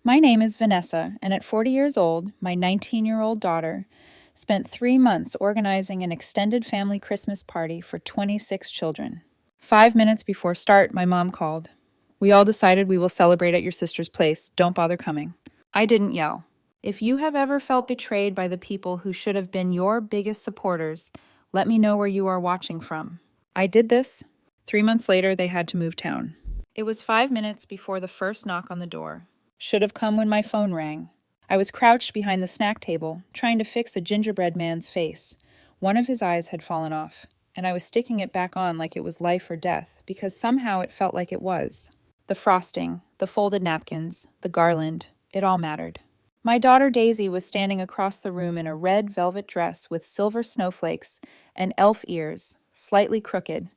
My name is Vanessa, and at 40 years old, my 19-year-old daughter spent 3 months organizing an extended family Christmas party for 26 children. 5 minutes before start, my mom called. We all decided we will celebrate at your sister's place. Don't bother coming. I didn't yell. If you have ever felt betrayed by the people who should have been your biggest supporters, let me know where you are watching from. I did this. 3 months later, they had to move town. It was 5 minutes before the first knock on the door. Should have come when my phone rang. I was crouched behind the snack table, trying to fix a gingerbread man's face. One of his eyes had fallen off, and I was sticking it back on like it was life or death, because somehow it felt like it was. The frosting, the folded napkins, the garland, it all mattered. My daughter Daisy was standing across the room in a red velvet dress with silver snowflakes and elf ears, slightly crooked.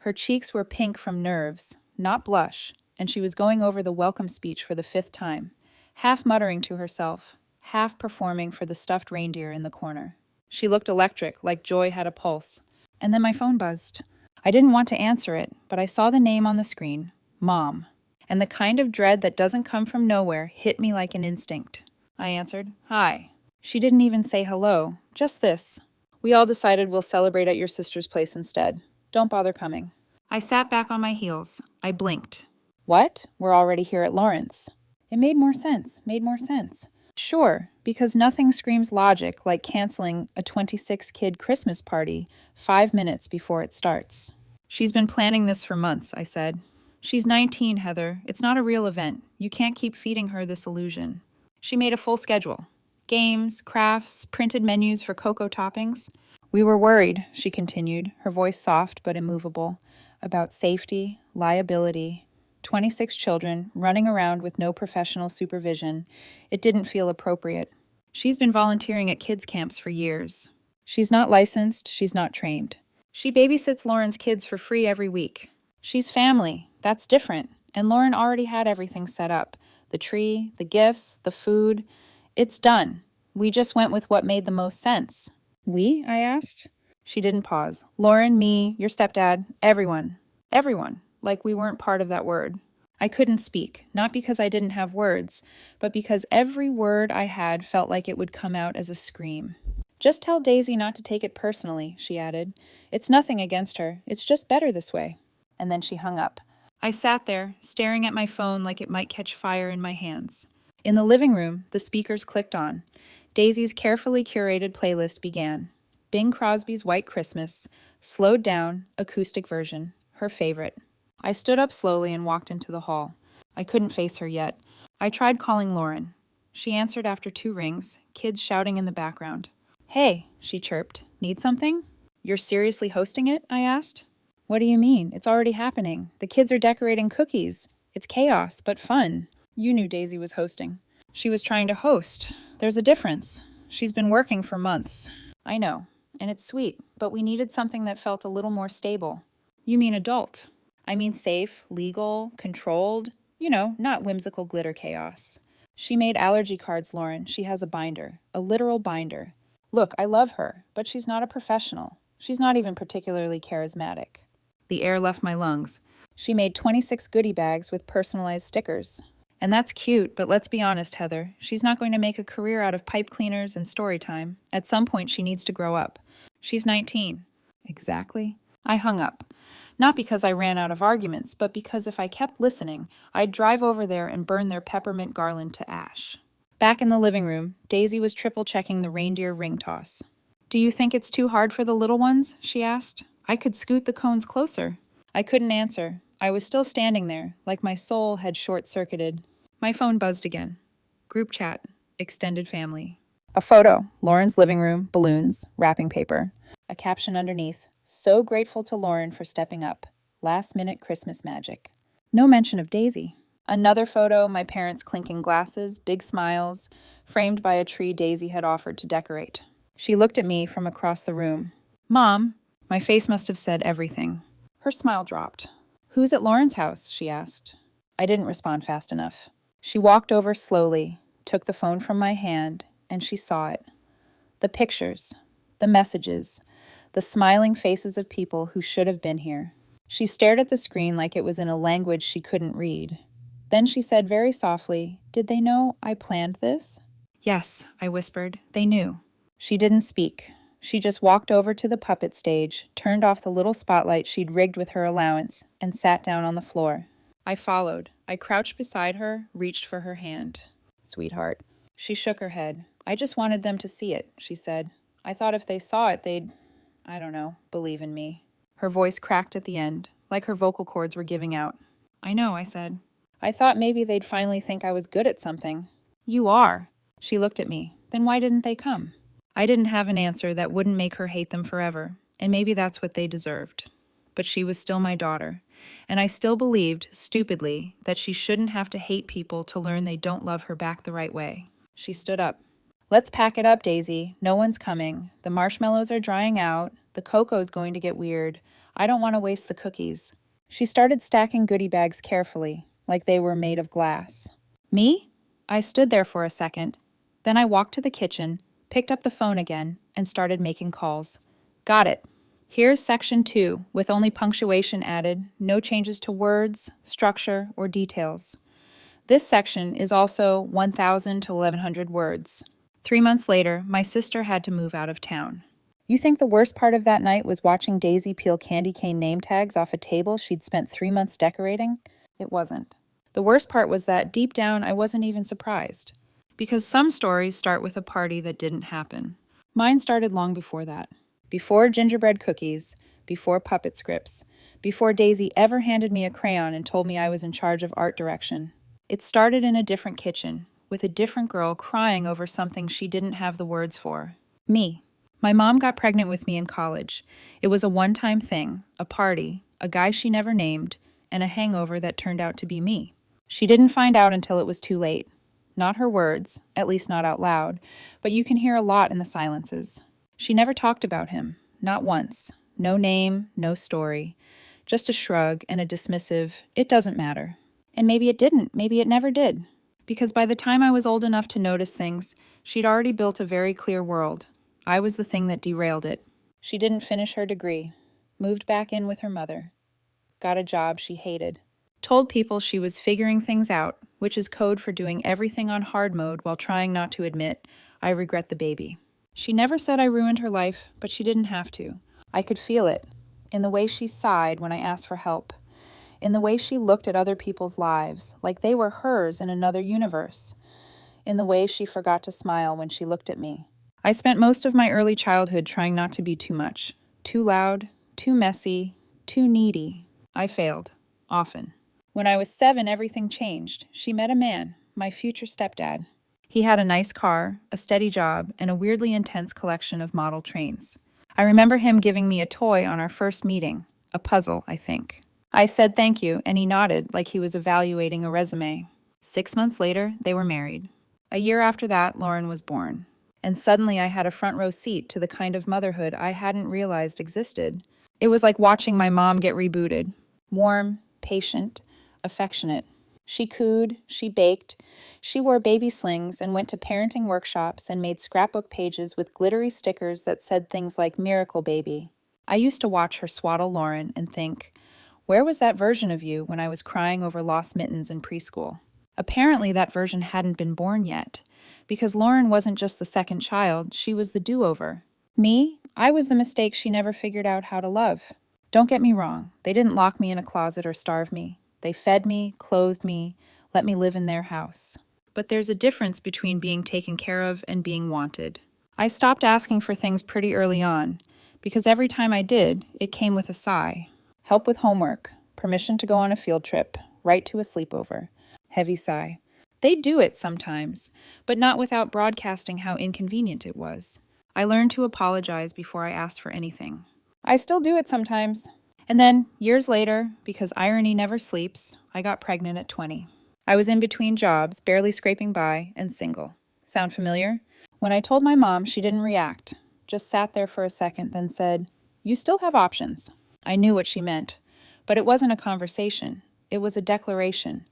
Her cheeks were pink from nerves, not blush, and she was going over the welcome speech for the 5th time, half muttering to herself, half performing for the stuffed reindeer in the corner. She looked electric, like joy had a pulse. And then my phone buzzed. I didn't want to answer it, but I saw the name on the screen, Mom. And the kind of dread that doesn't come from nowhere hit me like an instinct. I answered, "Hi." She didn't even say hello, just this. "We all decided we'll celebrate at your sister's place instead. Don't bother coming." I sat back on my heels. I blinked. What? We're already here at Lawrence. It made more sense. Sure, because nothing screams logic like canceling a 26-kid Christmas party 5 minutes before it starts. She's been planning this for months, I said. She's 19, Heather. It's not a real event. You can't keep feeding her this illusion. She made a full schedule. Games, crafts, printed menus for cocoa toppings. We were worried, she continued, her voice soft but immovable, about safety, liability, 26 children running around with no professional supervision. It didn't feel appropriate. She's been volunteering at kids' camps for years. She's not licensed, she's not trained. She babysits Lauren's kids for free every week. She's family, that's different, and Lauren already had everything set up. The tree, the gifts, the food. It's done. We just went with what made the most sense. We? I asked. She didn't pause. Lauren, me, your stepdad, everyone. Everyone. Like we weren't part of that word. I couldn't speak, not because I didn't have words, but because every word I had felt like it would come out as a scream. Just tell Daisy not to take it personally, she added. It's nothing against her. It's just better this way. And then she hung up. I sat there, staring at my phone like it might catch fire in my hands. In the living room, the speakers clicked on. Daisy's carefully curated playlist began. Bing Crosby's White Christmas, slowed down, acoustic version, her favorite. I stood up slowly and walked into the hall. I couldn't face her yet. I tried calling Lauren. She answered after 2 rings, kids shouting in the background. "Hey," she chirped. "Need something?" "You're seriously hosting it?" I asked. "What do you mean? It's already happening. The kids are decorating cookies. It's chaos, but fun." You knew Daisy was hosting. She was trying to host. There's a difference. She's been working for months. I know, and it's sweet, but we needed something that felt a little more stable. You mean adult. I mean safe, legal, controlled. You know, not whimsical glitter chaos. She made allergy cards, Lauren. She has a binder. A literal binder. Look, I love her, but she's not a professional. She's not even particularly charismatic. The air left my lungs. She made 26 goodie bags with personalized stickers. And that's cute, but let's be honest, Heather. She's not going to make a career out of pipe cleaners and story time. At some point, she needs to grow up. She's 19. Exactly. I hung up. Not because I ran out of arguments, but because if I kept listening, I'd drive over there and burn their peppermint garland to ash. Back in the living room, Daisy was triple-checking the reindeer ring toss. "Do you think it's too hard for the little ones?" she asked. I could scoot the cones closer. I couldn't answer. I was still standing there, like my soul had short-circuited. My phone buzzed again. Group chat. Extended family. A photo. Lauren's living room, balloons, wrapping paper. A caption underneath. "So grateful to Lauren for stepping up. Last-minute Christmas magic." No mention of Daisy. Another photo, my parents clinking glasses, big smiles, framed by a tree Daisy had offered to decorate. She looked at me from across the room. "Mom." My face must have said everything. Her smile dropped. "Who's at Lauren's house?" she asked. I didn't respond fast enough. She walked over slowly, took the phone from my hand, and she saw it. The pictures, the messages, the smiling faces of people who should have been here. She stared at the screen like it was in a language she couldn't read. Then she said very softly, "Did they know I planned this?" "Yes," I whispered. "They knew." She didn't speak. She just walked over to the puppet stage, turned off the little spotlight she'd rigged with her allowance, and sat down on the floor. I followed. I crouched beside her, reached for her hand. "Sweetheart." She shook her head. "I just wanted them to see it," she said. "I thought if they saw it, they'd, I don't know, believe in me." Her voice cracked at the end, like her vocal cords were giving out. "I know," I said. "I thought maybe they'd finally think I was good at something." "You are." She looked at me. "Then why didn't they come?" I didn't have an answer that wouldn't make her hate them forever, and maybe that's what they deserved. But she was still my daughter, and I still believed, stupidly, that she shouldn't have to hate people to learn they don't love her back the right way. She stood up. "Let's pack it up, Daisy. No one's coming. The marshmallows are drying out. The cocoa's going to get weird. I don't want to waste the cookies." She started stacking goodie bags carefully, like they were made of glass. Me? I stood there for a second. Then I walked to the kitchen, picked up the phone again, and started making calls. "Got it. Here's section 2, with only punctuation added, no changes to words, structure, or details. This section is also 1,000 to 1,100 words. 3 months later, my sister had to move out of town. You think the worst part of that night was watching Daisy peel candy cane name tags off a table she'd spent 3 months decorating? It wasn't. The worst part was that, deep down, I wasn't even surprised. Because some stories start with a party that didn't happen. Mine started long before that. Before gingerbread cookies, before puppet scripts, before Daisy ever handed me a crayon and told me I was in charge of art direction. It started in a different kitchen, with a different girl crying over something she didn't have the words for. Me. My mom got pregnant with me in college. It was a one-time thing, a party, a guy she never named, and a hangover that turned out to be me. She didn't find out until it was too late. Not her words, at least not out loud, but you can hear a lot in the silences. She never talked about him, not once. No name, no story. Just a shrug and a dismissive, "It doesn't matter." And maybe it didn't, maybe it never did. Because by the time I was old enough to notice things, she'd already built a very clear world. I was the thing that derailed it. She didn't finish her degree. Moved back in with her mother. Got a job she hated. Told people she was figuring things out, which is code for doing everything on hard mode while trying not to admit, "I regret the baby." She never said I ruined her life, but she didn't have to. I could feel it, in the way she sighed when I asked for help, in the way she looked at other people's lives, like they were hers in another universe, in the way she forgot to smile when she looked at me. I spent most of my early childhood trying not to be too much, too loud, too messy, too needy. I failed, often. When I was 7, everything changed. She met a man, my future stepdad. He had a nice car, a steady job, and a weirdly intense collection of model trains. I remember him giving me a toy on our first meeting, a puzzle, I think. I said thank you, and he nodded like he was evaluating a resume. 6 months later, they were married. A year after that, Lauren was born. And suddenly I had a front row seat to the kind of motherhood I hadn't realized existed. It was like watching my mom get rebooted. Warm, patient, affectionate. She cooed, she baked, she wore baby slings and went to parenting workshops and made scrapbook pages with glittery stickers that said things like "Miracle Baby." I used to watch her swaddle Lauren and think, where was that version of you when I was crying over lost mittens in preschool? Apparently that version hadn't been born yet, because Lauren wasn't just the second child, she was the do-over. Me, I was the mistake she never figured out how to love. Don't get me wrong, they didn't lock me in a closet or starve me. They fed me, clothed me, let me live in their house. But there's a difference between being taken care of and being wanted. I stopped asking for things pretty early on, because every time I did, it came with a sigh. Help with homework, permission to go on a field trip, right to a sleepover. Heavy sigh. They'd do it sometimes, but not without broadcasting how inconvenient it was. I learned to apologize before I asked for anything. I still do it sometimes. And then, years later, because irony never sleeps, I got pregnant at 20. I was in between jobs, barely scraping by, and single. Sound familiar? When I told my mom, she didn't react, just sat there for a second, then said, "You still have options." I knew what she meant, but it wasn't a conversation. It was a declaration,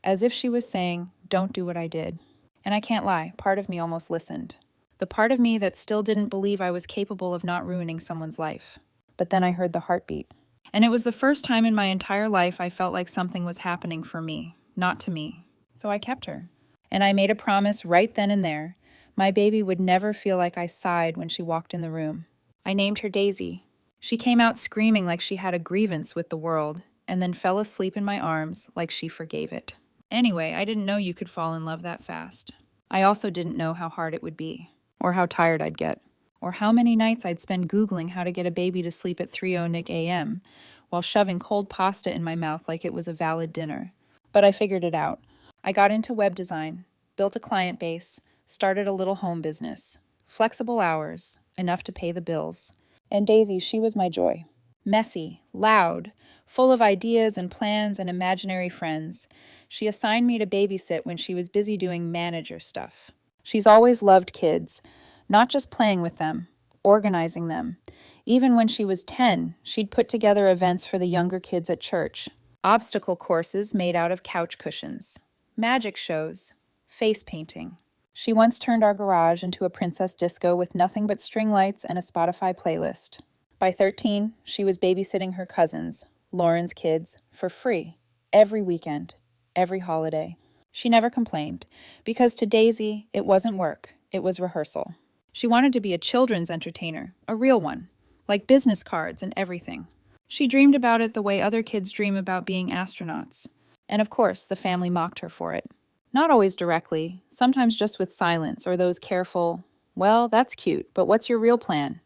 as if she was saying, "Don't do what I did." And I can't lie, part of me almost listened. The part of me that still didn't believe I was capable of not ruining someone's life. But then I heard the heartbeat. And it was the first time in my entire life I felt like something was happening for me, not to me. So I kept her. And I made a promise right then and there. My baby would never feel like I sighed when she walked in the room. I named her Daisy. She came out screaming like she had a grievance with the world, and then fell asleep in my arms like she forgave it. Anyway, I didn't know you could fall in love that fast. I also didn't know how hard it would be, or how tired I'd get, or how many nights I'd spend Googling how to get a baby to sleep at 3:00 a.m. while shoving cold pasta in my mouth like it was a valid dinner. But I figured it out. I got into web design, built a client base, started a little home business. Flexible hours, enough to pay the bills. And Daisy, she was my joy. Messy, loud, full of ideas and plans and imaginary friends. She assigned me to babysit when she was busy doing manager stuff. She's always loved kids, not just playing with them, organizing them. Even when she was 10, she'd put together events for the younger kids at church. Obstacle courses made out of couch cushions. Magic shows. Face painting. She once turned our garage into a princess disco with nothing but string lights and a Spotify playlist. By 13, she was babysitting her cousins, Lauren's kids, for free, every weekend, every holiday. She never complained, because to Daisy, it wasn't work, it was rehearsal. She wanted to be a children's entertainer, a real one, like business cards and everything. She dreamed about it the way other kids dream about being astronauts. And of course, the family mocked her for it. Not always directly, sometimes just with silence or those careful, well, that's cute, but what's your real plan?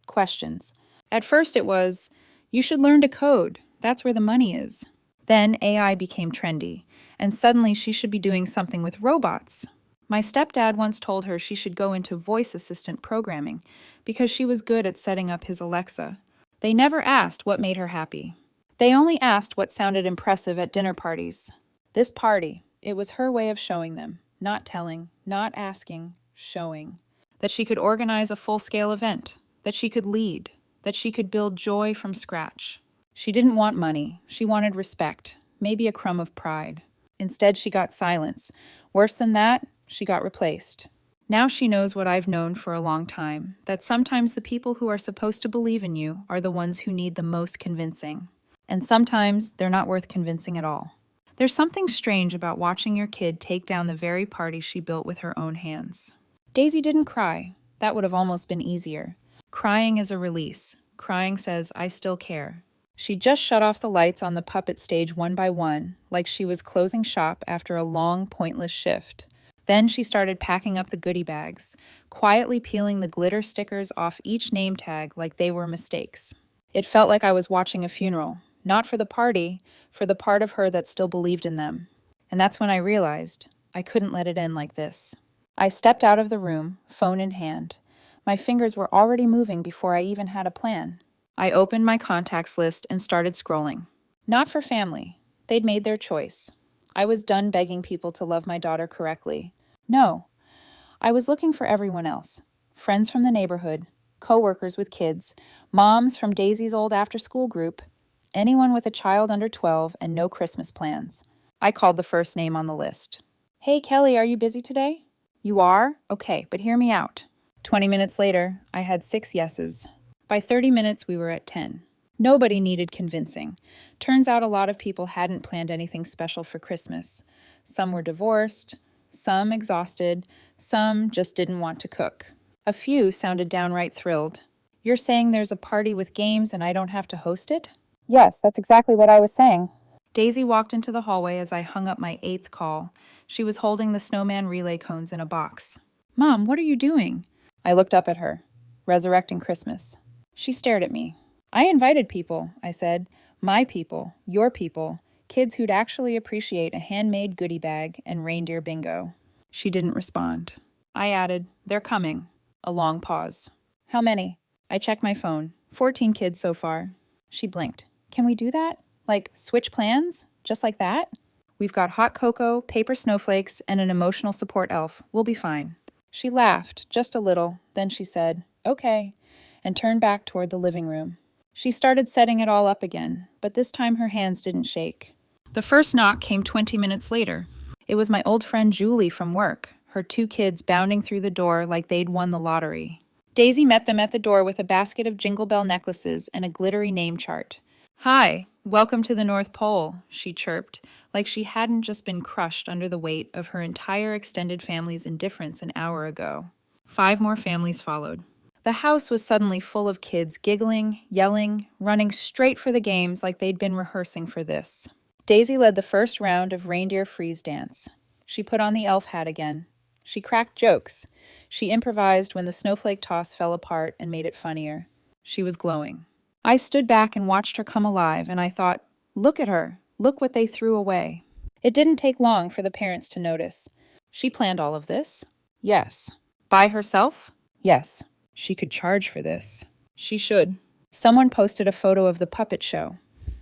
Questions. At first it was, you should learn to code, that's where the money is. Then AI became trendy, and suddenly she should be doing something with robots. My stepdad once told her she should go into voice assistant programming because she was good at setting up his Alexa. They never asked what made her happy. They only asked what sounded impressive at dinner parties. This party, it was her way of showing them, not telling, not asking, showing. That she could organize a full-scale event, that she could lead, that she could build joy from scratch. She didn't want money, she wanted respect, maybe a crumb of pride. Instead, she got silence. Worse than that, she got replaced. Now she knows what I've known for a long time, that sometimes the people who are supposed to believe in you are the ones who need the most convincing. And sometimes they're not worth convincing at all. There's something strange about watching your kid take down the very party she built with her own hands. Daisy didn't cry. That would have almost been easier. Crying is a release. Crying says, I still care. She just shut off the lights on the puppet stage one by one, like she was closing shop after a long, pointless shift. Then she started packing up the goodie bags, quietly peeling the glitter stickers off each name tag like they were mistakes. It felt like I was watching a funeral. Not for the party, for the part of her that still believed in them. And that's when I realized I couldn't let it end like this. I stepped out of the room, phone in hand. My fingers were already moving before I even had a plan. I opened my contacts list and started scrolling. Not for family. They'd made their choice. I was done begging people to love my daughter correctly. No. I was looking for everyone else. Friends from the neighborhood, co-workers with kids, moms from Daisy's old after-school group, anyone with a child under 12 and no Christmas plans. I called the first name on the list. Hey, Kelly, are you busy today? You are? Okay, but hear me out. 20 minutes later, I had 6 yeses. By 30 minutes, we were at 10. Nobody needed convincing. Turns out a lot of people hadn't planned anything special for Christmas. Some were divorced, some exhausted, some just didn't want to cook. A few sounded downright thrilled. You're saying there's a party with games and I don't have to host it? Yes, that's exactly what I was saying. Daisy walked into the hallway as I hung up my 8th call. She was holding the snowman relay cones in a box. Mom, what are you doing? I looked up at her. Resurrecting Christmas. She stared at me. I invited people, I said. My people, your people, kids who'd actually appreciate a handmade goodie bag and reindeer bingo. She didn't respond. I added, they're coming. A long pause. How many? I checked my phone. 14 kids so far. She blinked. Can we do that? Like, switch plans? Just like that? We've got hot cocoa, paper snowflakes, and an emotional support elf. We'll be fine. She laughed, just a little. Then she said, okay, and turned back toward the living room. She started setting it all up again, but this time her hands didn't shake. The first knock came 20 minutes later. It was my old friend Julie from work, her 2 kids bounding through the door like they'd won the lottery. Daisy met them at the door with a basket of Jingle Bell necklaces and a glittery name chart. Hi, Welcome to the North Pole, she chirped, like she hadn't just been crushed under the weight of her entire extended family's indifference an hour ago. 5 more families followed. The house was suddenly full of kids giggling, yelling, running straight for the games like they'd been rehearsing for this. Daisy led the first round of reindeer freeze dance. She put on the elf hat again. She cracked jokes. She improvised when the snowflake toss fell apart and made it funnier. She was glowing. I stood back and watched her come alive, and I thought, look at her. Look what they threw away. It didn't take long for the parents to notice. She planned all of this? Yes. By herself? Yes. She could charge for this. She should. Someone posted a photo of the puppet show.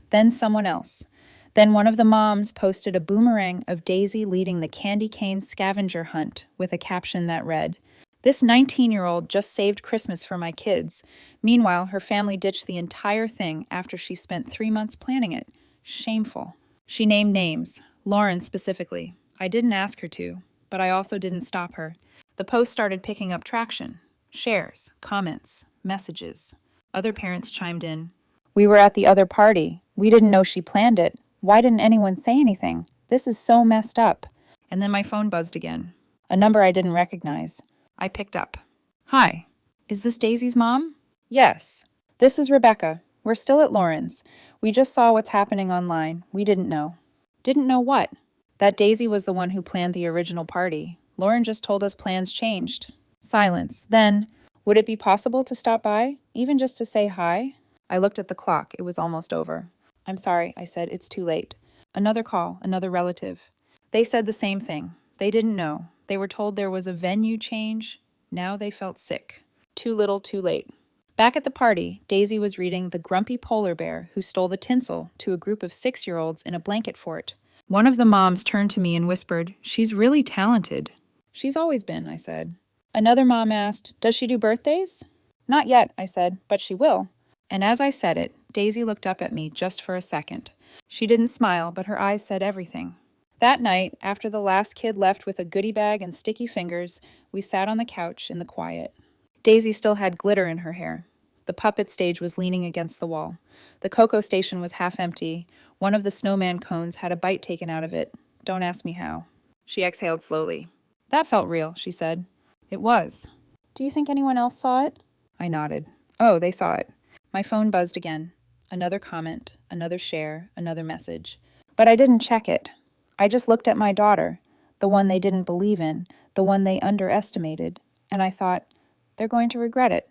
Then someone else. Then one of the moms posted a boomerang of Daisy leading the candy cane scavenger hunt with a caption that read, "This 19-year-old just saved Christmas for my kids. Meanwhile, her family ditched the entire thing after she spent 3 months planning it. Shameful." She named names, Lauren specifically. I didn't ask her to, but I also didn't stop her. The post started picking up traction. Shares, comments, messages. Other parents chimed in. "We were at the other party. We didn't know she planned it. Why didn't anyone say anything? This is so messed up." And then my phone buzzed again. A number I didn't recognize. I picked up. "Hi, is this Daisy's mom?" "Yes. This is Rebecca. We're still at Lauren's. We just saw what's happening online. We didn't know." "Didn't know what?" "That Daisy was the one who planned the original party. Lauren just told us plans changed." Silence. Then, "Would it be possible to stop by, even just to say hi?" I looked at the clock. It was almost over. "I'm sorry," I said. "It's too late." Another call, another relative. They said the same thing. They didn't know. They were told there was a venue change. Now they felt sick. Too little, too late. Back at the party, Daisy was reading The Grumpy Polar Bear Who Stole the Tinsel to a group of 6-year-olds in a blanket fort. One of the moms turned to me and whispered, "She's really talented." "She's always been," I said. Another mom asked, "Does she do birthdays?" "Not yet," I said, "but she will." And as I said it, Daisy looked up at me just for a second. She didn't smile, but her eyes said everything. That night, after the last kid left with a goodie bag and sticky fingers, we sat on the couch in the quiet. Daisy still had glitter in her hair. The puppet stage was leaning against the wall. The cocoa station was half empty. One of the snowman cones had a bite taken out of it. Don't ask me how. She exhaled slowly. "That felt real," she said. "It was." "Do you think anyone else saw it?" I nodded. "Oh, they saw it." My phone buzzed again. Another comment, another share, another message. But I didn't check it. I just looked at my daughter, the one they didn't believe in, the one they underestimated, and I thought, they're going to regret it.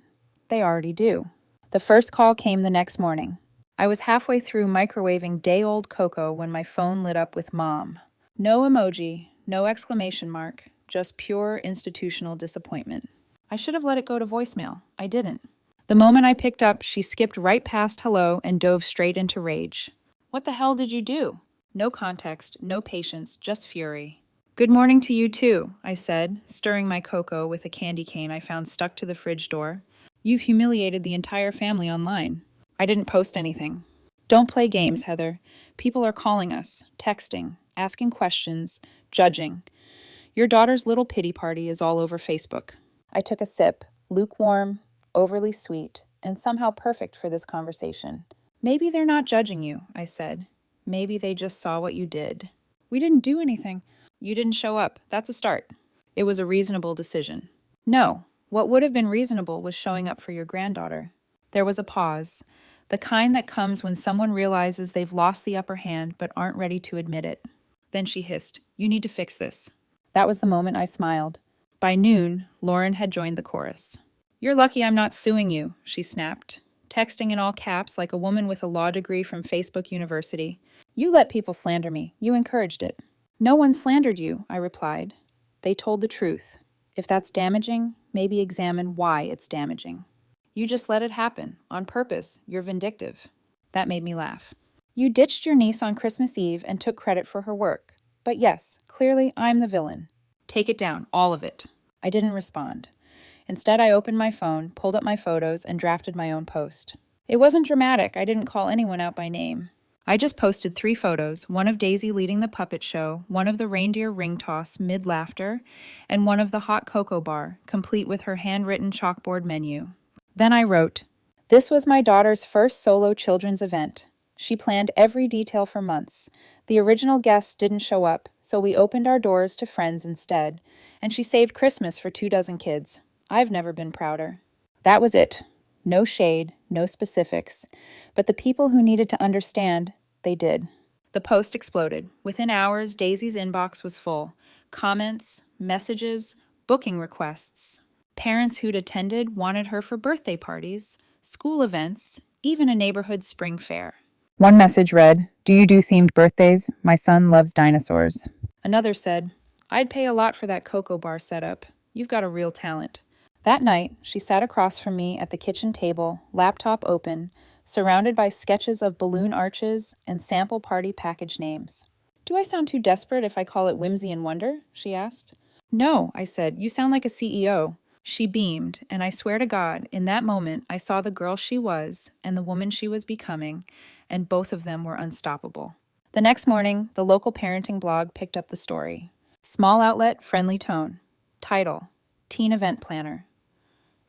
They already do. The first call came the next morning. I was halfway through microwaving day-old cocoa when my phone lit up with Mom. No emoji, no exclamation mark, just pure institutional disappointment. I should have let it go to voicemail. I didn't. The moment I picked up, she skipped right past hello and dove straight into rage. "What the hell did you do?" No context, no patience, just fury. "Good morning to you too," I said, stirring my cocoa with a candy cane I found stuck to the fridge door. "You've humiliated the entire family online." I didn't post anything. "Don't play games, Heather. People are calling us, texting, asking questions, judging. Your daughter's little pity party is all over Facebook." I took a sip, lukewarm, overly sweet, and somehow perfect for this conversation. "Maybe they're not judging you," I said. "Maybe they just saw what you did." "We didn't do anything." "You didn't show up. That's a start." It was a reasonable decision. "No, what would have been reasonable was showing up for your granddaughter." There was a pause, the kind that comes when someone realizes they've lost the upper hand but aren't ready to admit it. Then she hissed, "You need to fix this." That was the moment I smiled. By noon, Lauren had joined the chorus. "You're lucky I'm not suing you," she snapped, texting in all caps like a woman with a law degree from Facebook University. "You let people slander me. You encouraged it." "No one slandered you," I replied. "They told the truth. If that's damaging, maybe examine why it's damaging." "You just let it happen. On purpose. You're vindictive." That made me laugh. "You ditched your niece on Christmas Eve and took credit for her work. But yes, clearly I'm the villain. Take it down, all of it." I didn't respond. Instead, I opened my phone, pulled up my photos, and drafted my own post. It wasn't dramatic. I didn't call anyone out by name. I just posted 3 photos, one of Daisy leading the puppet show, one of the reindeer ring toss mid-laughter, and one of the hot cocoa bar, complete with her handwritten chalkboard menu. Then I wrote, "This was my daughter's first solo children's event. She planned every detail for months. The original guests didn't show up, so we opened our doors to friends instead, and she saved Christmas for 24 kids. I've never been prouder. That was it. No shade, no specifics. But the people who needed to understand, they did. The post exploded. Within hours, Daisy's inbox was full. Comments, messages, booking requests. Parents who'd attended wanted her for birthday parties, school events, even a neighborhood spring fair. One message read, "Do you do themed birthdays? My son loves dinosaurs." Another said, "I'd pay a lot for that cocoa bar setup. You've got a real talent." That night, she sat across from me at the kitchen table, laptop open, surrounded by sketches of balloon arches and sample party package names. "Do I sound too desperate if I call it Whimsy and Wonder?" she asked. "No," I said. "You sound like a CEO." She beamed, and I swear to God, in that moment, I saw the girl she was and the woman she was becoming, and both of them were unstoppable. The next morning, the local parenting blog picked up the story. Small outlet, friendly tone. Title, Teen Event Planner.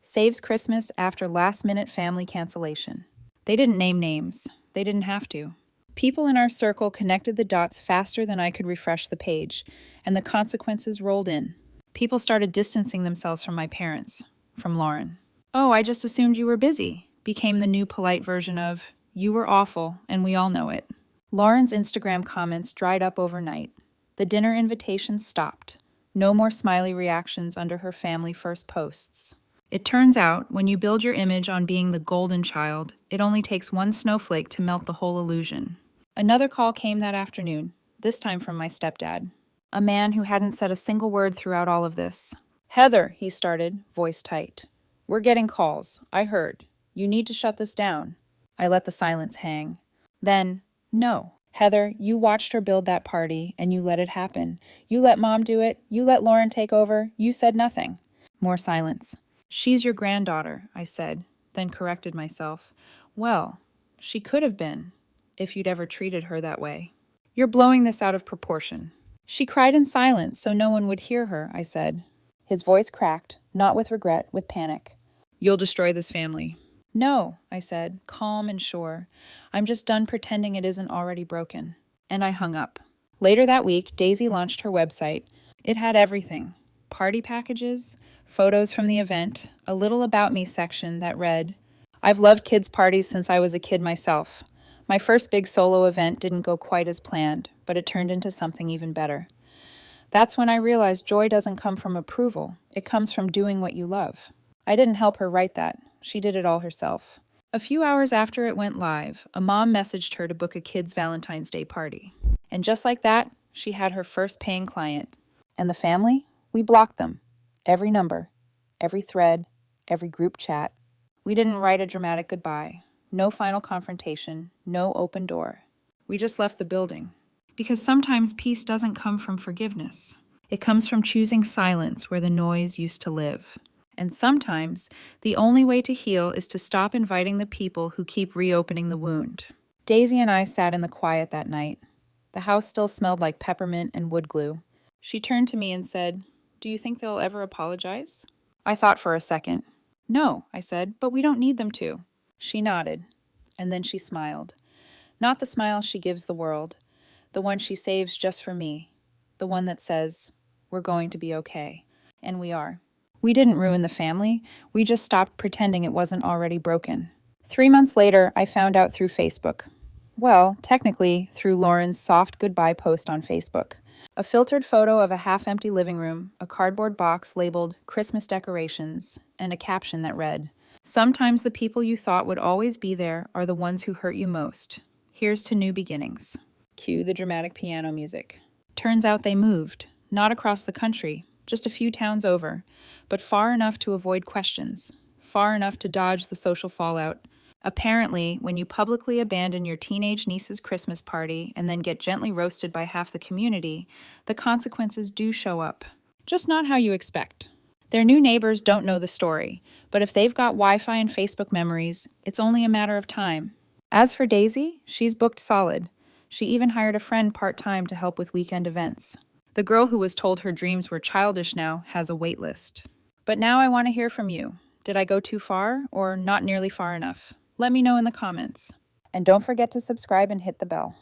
Saves Christmas after last-minute family cancellation. They didn't name names. They didn't have to. People in our circle connected the dots faster than I could refresh the page, and the consequences rolled in. People started distancing themselves from my parents, from Lauren. "Oh, I just assumed you were busy," became the new polite version of, "You were awful, and we all know it." Lauren's Instagram comments dried up overnight. The dinner invitations stopped. No more smiley reactions under her family first posts. It turns out, when you build your image on being the golden child, it only takes one snowflake to melt the whole illusion. Another call came that afternoon, this time from my stepdad. A man who hadn't said a single word throughout all of this. "Heather," he started, voice tight. "We're getting calls. I heard. You need to shut this down." I let the silence hang. Then, "No. Heather, you watched her build that party, and you let it happen. You let Mom do it. You let Lauren take over. You said nothing." More silence. "She's your granddaughter," I said, then corrected myself. "Well, she could have been, if you'd ever treated her that way. You're blowing this out of proportion." "She cried in silence so no one would hear her," I said. His voice cracked, not with regret, with panic. "You'll destroy this family." "No," I said, calm and sure. "I'm just done pretending it isn't already broken." And I hung up. Later that week, Daisy launched her website. It had everything. Party packages, photos from the event, a little about me section that read, "I've loved kids' parties since I was a kid myself. My first big solo event didn't go quite as planned, but it turned into something even better." That's when I realized joy doesn't come from approval. It comes from doing what you love. I didn't help her write that. She did it all herself. A few hours after it went live, a mom messaged her to book a kid's Valentine's Day party. And just like that, she had her first paying client. And the family? We blocked them. Every number, every thread, every group chat. We didn't write a dramatic goodbye. No final confrontation, no open door. We just left the building. Because sometimes peace doesn't come from forgiveness. It comes from choosing silence where the noise used to live. And sometimes the only way to heal is to stop inviting the people who keep reopening the wound. Daisy and I sat in the quiet that night. The house still smelled like peppermint and wood glue. She turned to me and said, "Do you think they'll ever apologize?" I thought for a second. "No," I said, "but we don't need them to." She nodded, and then she smiled. Not the smile she gives the world, the one she saves just for me, the one that says, "We're going to be okay." And we are. We didn't ruin the family, we just stopped pretending it wasn't already broken. 3 months later, I found out through Facebook. Well, technically, through Lauren's soft goodbye post on Facebook. A filtered photo of a half-empty living room, a cardboard box labeled Christmas decorations, and a caption that read, "Sometimes the people you thought would always be there are the ones who hurt you most. Here's to new beginnings." Cue the dramatic piano music. Turns out they moved, not across the country, just a few towns over, but far enough to avoid questions, far enough to dodge the social fallout. Apparently, when you publicly abandon your teenage niece's Christmas party and then get gently roasted by half the community, the consequences do show up. Just not how you expect. Their new neighbors don't know the story, but if they've got Wi-Fi and Facebook memories, it's only a matter of time. As for Daisy, she's booked solid. She even hired a friend part-time to help with weekend events. The girl who was told her dreams were childish now has a wait list. But now I want to hear from you. Did I go too far or not nearly far enough? Let me know in the comments. And don't forget to subscribe and hit the bell.